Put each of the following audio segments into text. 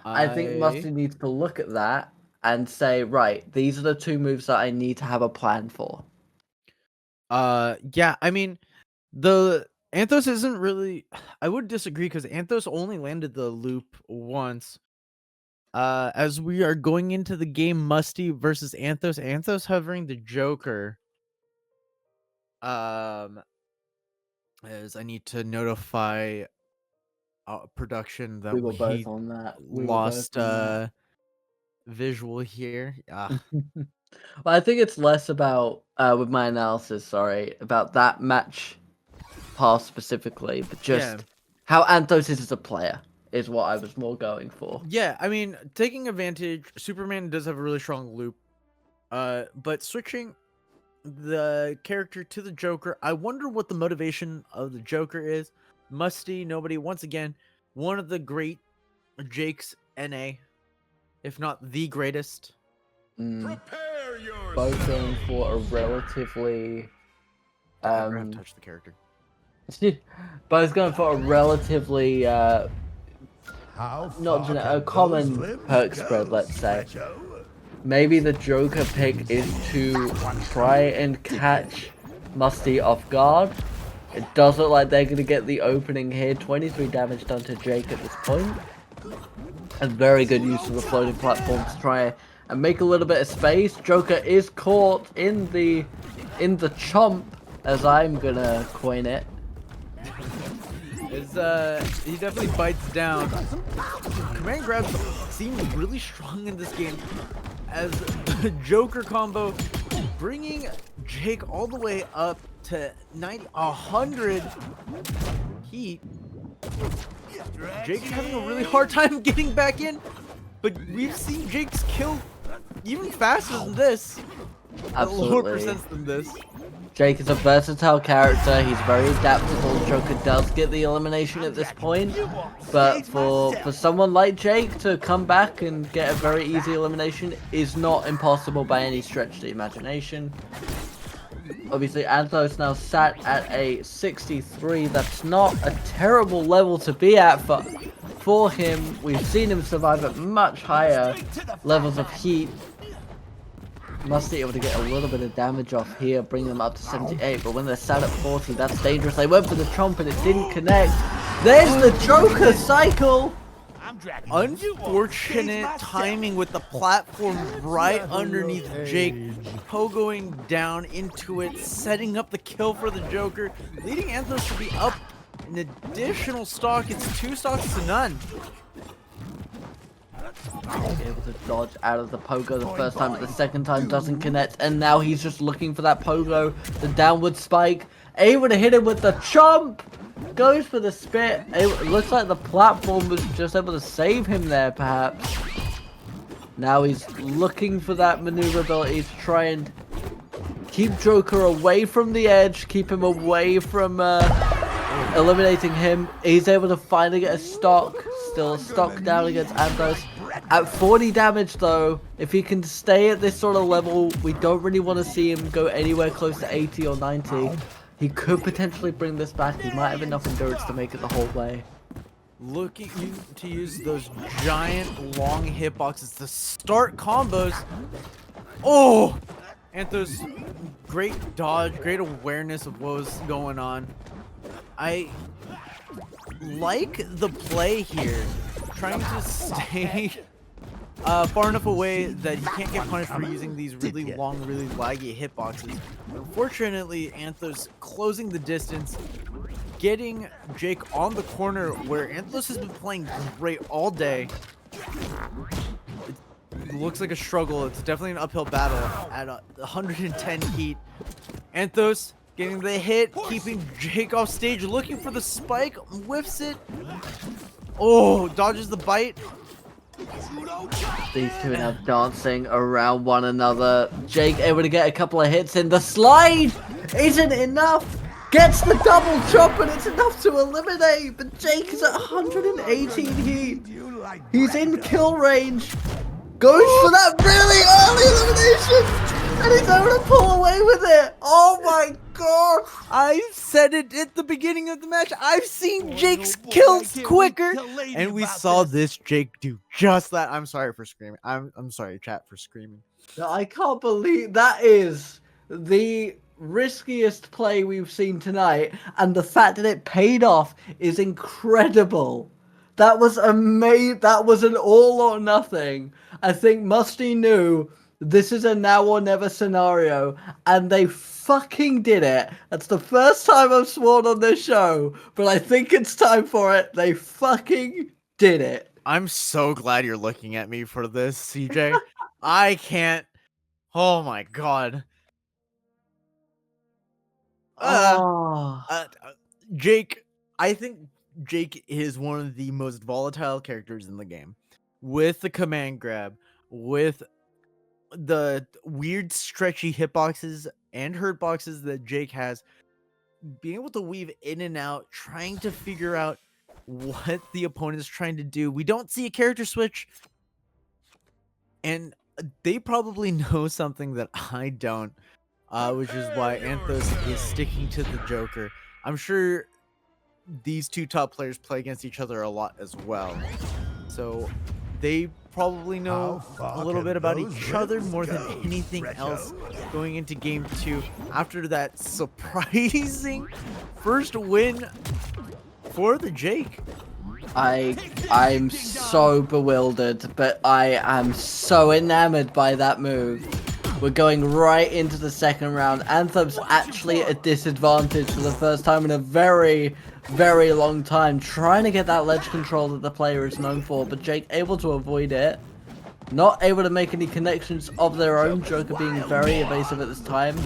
I think Musty needs to look at that and say, right, these are the two moves that I need to have a plan for. Yeah, I mean, the Anthos isn't really. I would disagree because Anthos only landed the loop once. As we are going into the game, Musty versus Anthos. Anthos hovering the Joker. As I need to notify production that We were both we on that. lost visual here. Well, I think it's less about with my analysis, sorry, about that match pass specifically, but Yeah. just how Anthos is as a player is what I was more going for. Yeah, I mean, taking advantage, Superman does have a really strong loop. But switching the character to the Joker, I wonder what the motivation of the Joker is. MustyNobody, once again, one of the great Jake's NA, if not the greatest. Both going for a relatively Touch the character. both going for a relatively a common perk spread, let's say. Maybe the Joker pick is to try and catch Musty off guard. It does look like they're going to get the opening here. 23 damage done to Jake at this point. And very good use of the floating platform to try and make a little bit of space. Joker is caught in the chomp, as I'm gonna coin it. He definitely bites down. Command grabs seem really strong in this game, as the Joker combo bringing Jake all the way up to 100 heat. Jake is having a really hard time getting back in, but we've seen Jake's kill even faster than this. Absolutely. Lower percents than this. Jake is a versatile character. He's very adaptable. Joker does get the elimination at this point, but for someone like Jake to come back and get a very easy elimination is not impossible by any stretch of the imagination. Obviously, Anthos now sat at a 63. That's not a terrible level to be at for him. We've seen him survive at much higher levels of heat. Musty able to get a little bit of damage off here, bring them up to 78, but when they're sat at 40, that's dangerous. They went for the chomp and it didn't connect. There's the Joker cycle! Unfortunate timing with the platform right underneath Jake, pogoing down into it, setting up the kill for the Joker, leading Anthos to be up an additional stock. It's 2 stocks to none. Able to dodge out of the pogo the first time, but the second time doesn't connect, and now he's just looking for that pogo, the downward spike, able to hit him with the chomp, goes for the spit. It looks like the platform was just able to save him there, perhaps. Now he's looking for that maneuverability to try and keep Joker away from the edge, keep him away from eliminating him. He's able to finally get a stock, still a stock down against Anthos. At 40 damage though, if he can stay at this sort of level, we don't really want to see him go anywhere close to 80 or 90. He could potentially bring this back. He might have enough endurance to make it the whole way. Looking to use those giant long hitboxes to start combos. Oh! Anthos, great dodge, great awareness of what was going on. I like the play here, trying to stay far enough away that he can't get punished for using these really long, really laggy hitboxes. Unfortunately, Anthos closing the distance, getting Jake on the corner where Anthos has been playing great all day. It looks like a struggle. It's definitely an uphill battle at 110 heat. Anthos getting the hit, keeping Jake off stage, looking for the spike, whiffs it. Oh, dodges the bite. These two now dancing around one another. Jake able to get a couple of hits in. The slide isn't enough. Gets the double chop and it's enough to eliminate. But Jake is at 118 heat. He's in kill range. Goes for that really early elimination. And he's able to pull away with it. Oh my God! I said it at the beginning of the match. I've seen Jake's kills quicker, and we saw this Jake do just that. I'm sorry for screaming. I'm sorry, chat, for screaming. No, I can't believe that is the riskiest play we've seen tonight, and the fact that it paid off is incredible. That was amazing. That was an all or nothing. I think Musty knew this is a now or never scenario, and they fucking did it. That's the first time I've sworn on this show, but I think it's time for it. They fucking did it. I'm so glad you're looking at me for this, CJ. I can't. Oh my god. Oh. Jake, I think Jake is one of the most volatile characters in the game. With the command grab, with the weird stretchy hitboxes and hurt boxes that Jake has, being able to weave in and out, trying to figure out what the opponent is trying to do. We don't see a character switch, and they probably know something that I don't, which is why Anthos is sticking to the Joker. I'm sure these two top players play against each other a lot as well, so they probably know a little bit about each other more than anything else going into game 2 after that surprising first win for the Jake. I'm so bewildered, but I am so enamored by that move. We're going right into the second round. Anthos actually at a disadvantage for the first time in a very, very long time, trying to get that ledge control that the player is known for, but Jake able to avoid it. Not able to make any connections of their own, Joker being very evasive at this time.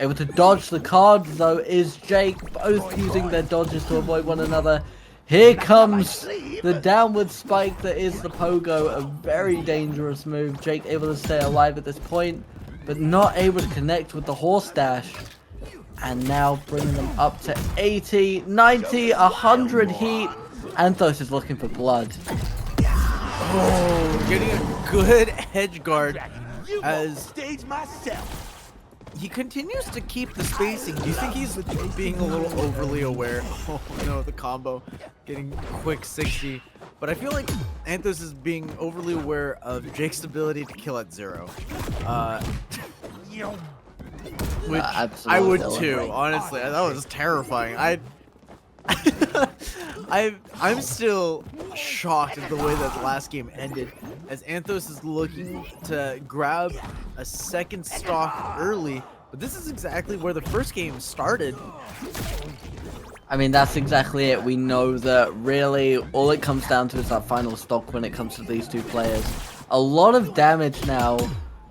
Able to dodge the card, though, is Jake, both using their dodges to avoid one another. Here comes the downward spike that is the pogo, a very dangerous move. Jake able to stay alive at this point, but not able to connect with the horse dash. And now bringing them up to 80, 90, 100 heat. Anthos is looking for blood. Oh, getting a good edge guard as he continues to keep the spacing. Do you think he's being a little overly aware? Oh no, the combo getting quick 60. But I feel like Anthos is being overly aware of Jake's ability to kill at 0. Which I would too, honestly. That was terrifying. I'm still shocked at the way that the last game ended, as Anthos is looking to grab a second stock early, but this is exactly where the first game started. I mean, that's exactly it. We know that really all it comes down to is that final stock when it comes to these two players. A lot of damage now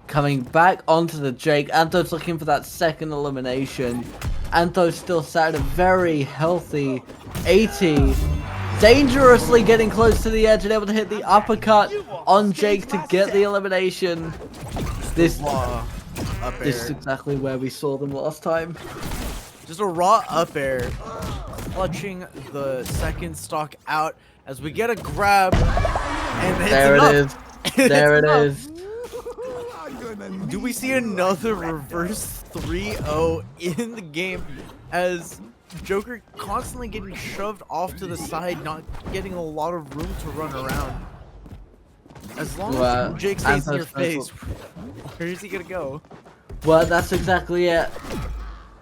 coming back onto the Jake. Anthos looking for that second elimination. Anthos still sat at a very healthy 80. Dangerously getting close to the edge and able to hit the uppercut on Jake to get the elimination. This is exactly where we saw them last time. Just a raw up air, clutching the second stock out as we get a grab. And there it is. There it is. Do we see another reverse 3-0 in the game as Joker constantly getting shoved off to the side, not getting a lot of room to run around? As long as Jake stays in your face, where is he gonna go? Well, that's exactly it.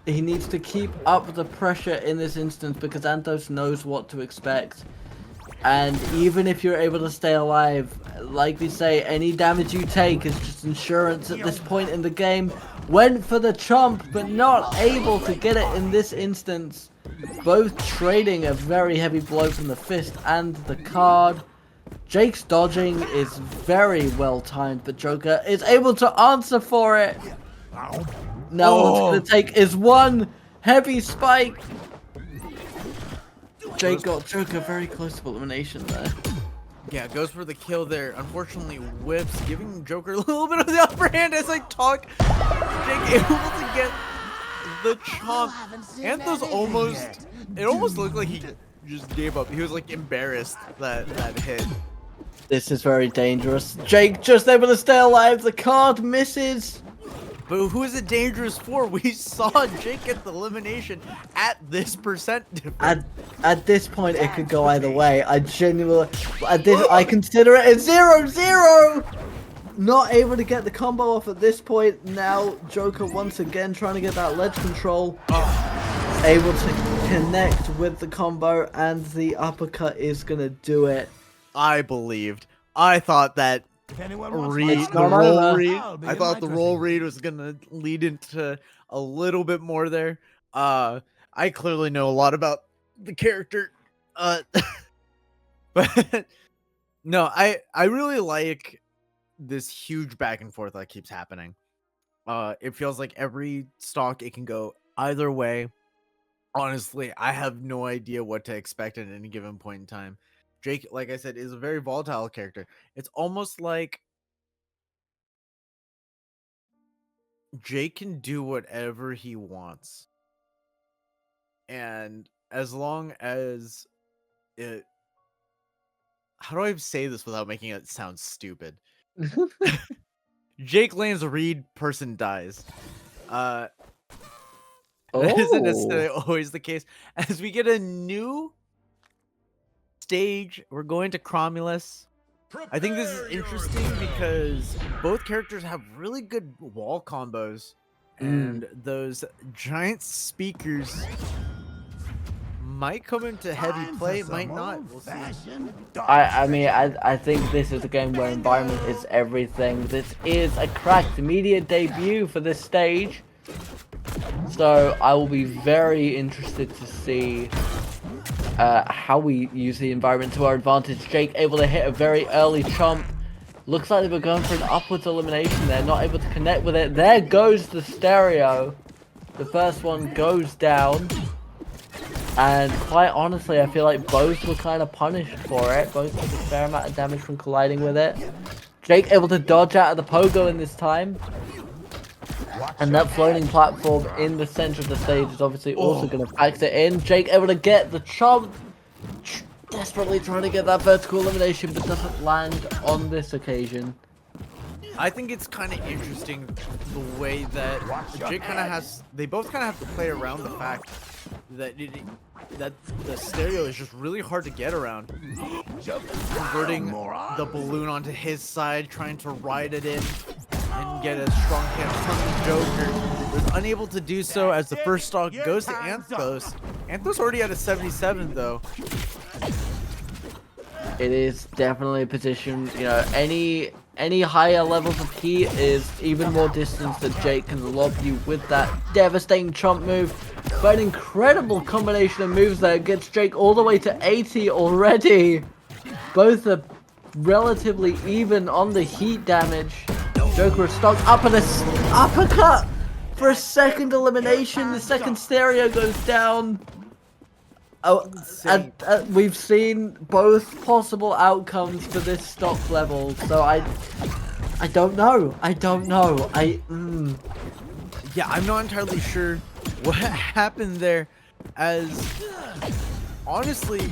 He needs to keep up the pressure in this instance because Anthos knows what to expect. And even if you're able to stay alive, like we say, any damage you take is just insurance at this point in the game. Went for the chomp, but not able to get it in this instance. Both trading a very heavy blow from the fist and the card. Jake's dodging is very well timed, but Joker is able to answer for it. Now all it's going to take is one heavy spike. Jake got Joker very close to elimination there. Yeah, goes for the kill there. Unfortunately, whips, giving Joker a little bit of the upper hand as I talk. Jake able to get the chomp. Anthos almost, it almost looked like he just gave up. He was like embarrassed that hit. This is very dangerous. Jake just able to stay alive. The card misses. But who is it dangerous for? We saw Jake get the elimination at this percent difference. At this point, it could go either way. I genuinely, I consider it a 0-0. Not able to get the combo off at this point. Now Joker once again trying to get that ledge control. Able to connect with the combo, and the uppercut is gonna do it. I believed. I thought that The roll read. I thought the roll read was gonna lead into a little bit more there. I clearly know a lot about the character. But no, I really like this huge back and forth that keeps happening. It feels like every stock it can go either way. Honestly, I have no idea what to expect at any given point in time. Jake, like I said, is a very volatile character. It's almost like Jake can do whatever he wants. And as long as it... How do I say this without making it sound stupid? Jake lands a read, person dies. That isn't necessarily always the case. As we get a new stage, we're going to Cromulus. I think this is interesting because both characters have really good wall combos, and those giant speakers might come into heavy play, might not. We'll see. I mean, I think this is a game where environment is everything. This is a cracked immediate debut for this stage. So I will be very interested to see how we use the environment to our advantage. Jake able to hit a very early chomp. Looks like they were going for an upwards elimination there, not able to connect with it. There goes the stereo. The first one goes down. And quite honestly, I feel like both were kind of punished for it. Both took a fair amount of damage from colliding with it. Jake able to dodge out of the pogo in this time. And that floating platform in the center of the stage is obviously also going to factor in. Jake able to get the chomp. Desperately trying to get that vertical elimination, but doesn't land on this occasion. I think it's kind of interesting the way that Jake kind of has... They both kind of have to play around the fact that that the stereo is just really hard to get around. Converting the balloon onto his side, trying to ride it in and get a strong hit from the Joker. Was unable to do so as the first stock goes to Anthos. Anthos already at a 77 though. It is definitely a position, you know, any higher levels of heat is even more distance that Jake can lob you with that devastating chomp move. But an incredible combination of moves there gets Jake all the way to 80 already. Both are relatively even on the heat damage. Joker is stuck up at a uppercut for a second elimination. The second stereo goes down. Oh, and we've seen both possible outcomes for this stock level, so I don't know. Yeah, I'm not entirely sure what happened there, as honestly,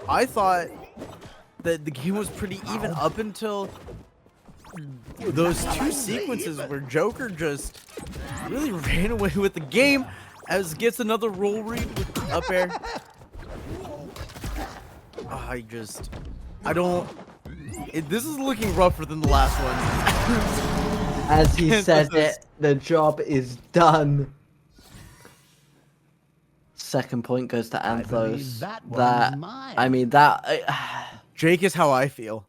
I thought that the game was pretty even up until those two sequences where Joker just really ran away with the game, as gets another roll read with up air. This is looking rougher than the last one. As he said it, the job is done. Second point goes to Anthos. Jake is how I feel.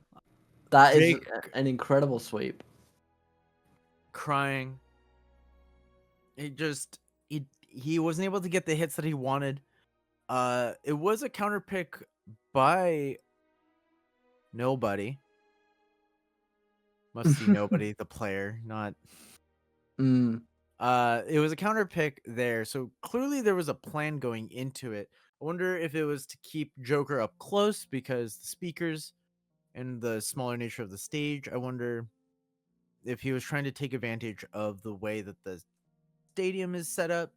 That is an incredible sweep. Crying. He wasn't able to get the hits that he wanted. It was a counter pick by nobody. MustyNobody, the player, not. It was a counter pick there, so clearly there was a plan going into it. I wonder if it was to keep Joker up close because the speakers and the smaller nature of the stage. I wonder if he was trying to take advantage of the way that the stadium is set up.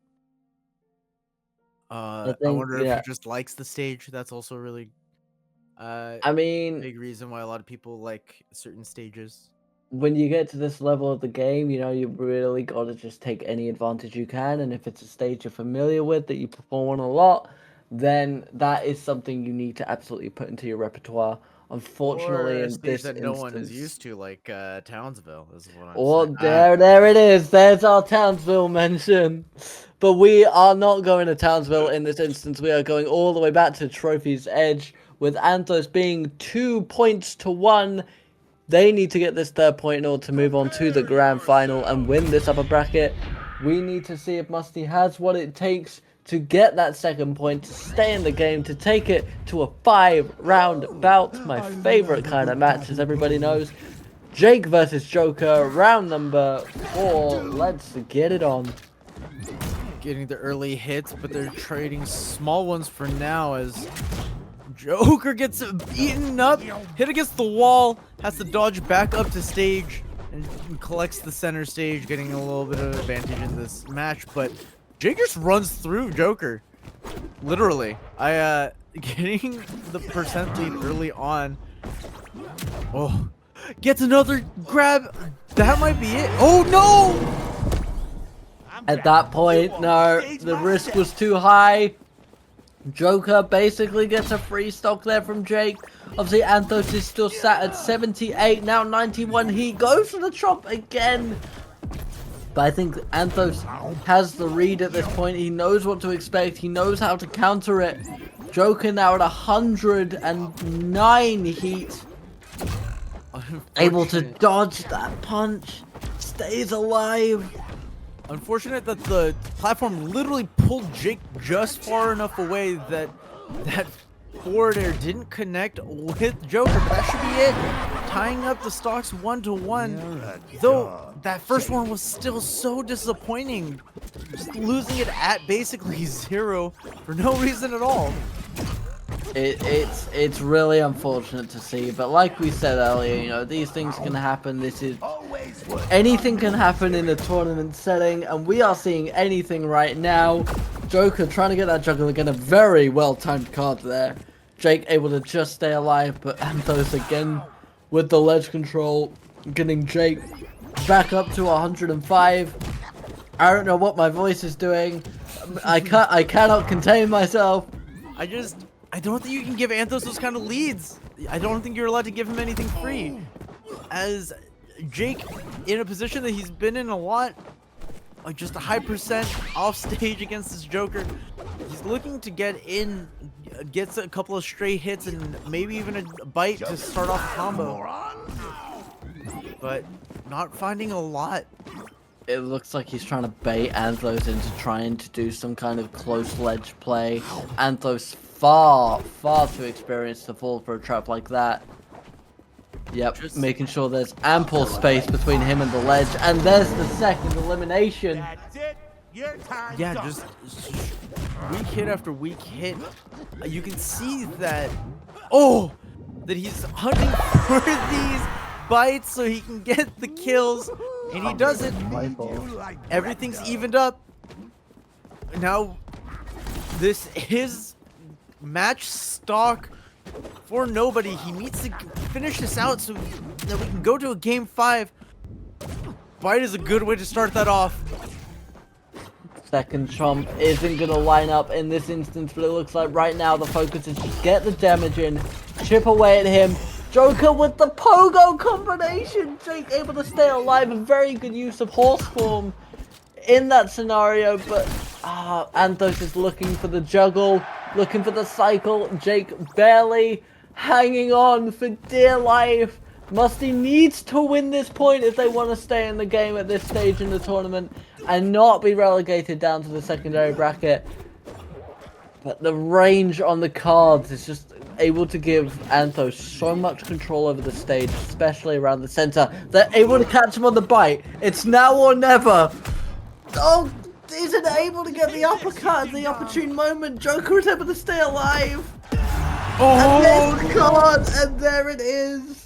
I wonder if he just likes the stage. That's also really big reason why a lot of people like certain stages. when you get to this level of the game, you know, you really got to just take any advantage you can. And if it's a stage you're familiar with that you perform on a lot, then that is something you need to absolutely put into your repertoire. Or Unfortunately, a in stage this that no one is instance, used to, like Townsville, is what I'm oh, saying. there it is. There's our Townsville mention. But we are not going to Townsville in this instance. We are going all the way back to Trophy's Edge, with Anthos being 2 points to 1. They need to get this third point in order to move on to the grand final and win this upper bracket. We need to see if Musty has what it takes to get that second point, to stay in the game, to take it to a 5-round bout. My favorite kind of match, as everybody knows. Jake versus Joker, round number 4. Let's get it on. Getting the early hits, but they're trading small ones for now as Joker gets eaten up, hit against the wall, has to dodge back up to stage, and collects the center stage, getting a little bit of advantage in this match. But Jake just runs through Joker, literally. Getting the percent lead early on. Oh, gets another grab. That might be it. Oh no! At that point, no, the risk was too high. Joker basically gets a free stock there from Jake. Obviously, Anthos is still sat at 78, now 91. He goes for the chop again. But I think Anthos has the read at this point. He knows what to expect. He knows how to counter it. Joker now at 109 heat. Able to dodge that punch. Stays alive. Unfortunate that the platform literally pulled Jake just far enough away that that forward air didn't connect with Joker, but that should be it. Tying up the stocks 1-1. Though that first one was still so disappointing. Just losing it at basically 0 for no reason at all. It's really unfortunate to see, but like we said earlier, you know, these things can happen. Anything can happen in a tournament setting, and we are seeing anything right now. Joker trying to get that juggle again, a very well timed card there. Jake able to just stay alive, but Anthos again with the ledge control, getting Jake back up to 105. I don't know what my voice is doing. I cannot contain myself. I don't think you can give Anthos those kind of leads. I don't think you're allowed to give him anything free. As Jake, in a position that he's been in a lot, like just a high percent off stage against this Joker, he's looking to get in, gets a couple of straight hits and maybe even a bite to start off a combo. But not finding a lot. It looks like he's trying to bait Anthos into trying to do some kind of close ledge play. Anthos far too experienced to fall for a trap like that. Yep, just making sure there's ample space between him and the ledge, and there's the second elimination. That's it. Your time's Yeah, up. just weak hit after weak hit. You can see that, that he's hunting for these bites so he can get the kills, and he does it. Everything's evened up. Now, this is match stock for nobody. He needs to finish this out so that we can go to a game 5. Bite is a good way to start that off. Second chomp isn't going to line up in this instance, but it looks like right now the focus is just get the damage in, chip away at him. Joker with the pogo combination. Jake able to stay alive. A very good use of horse form in that scenario, but Anthos is looking for the juggle, looking for the cycle. Jake barely hanging on for dear life. Musty needs to win this point if they want to stay in the game at this stage in the tournament and not be relegated down to the secondary bracket. But the range on the cards is just able to give Anthos so much control over the stage, especially around the center. They're able to catch him on the bite. It's now or never. Oh, isn't able to get the uppercut at the opportune moment. Joker is able to stay alive. And there's the card, and there it is.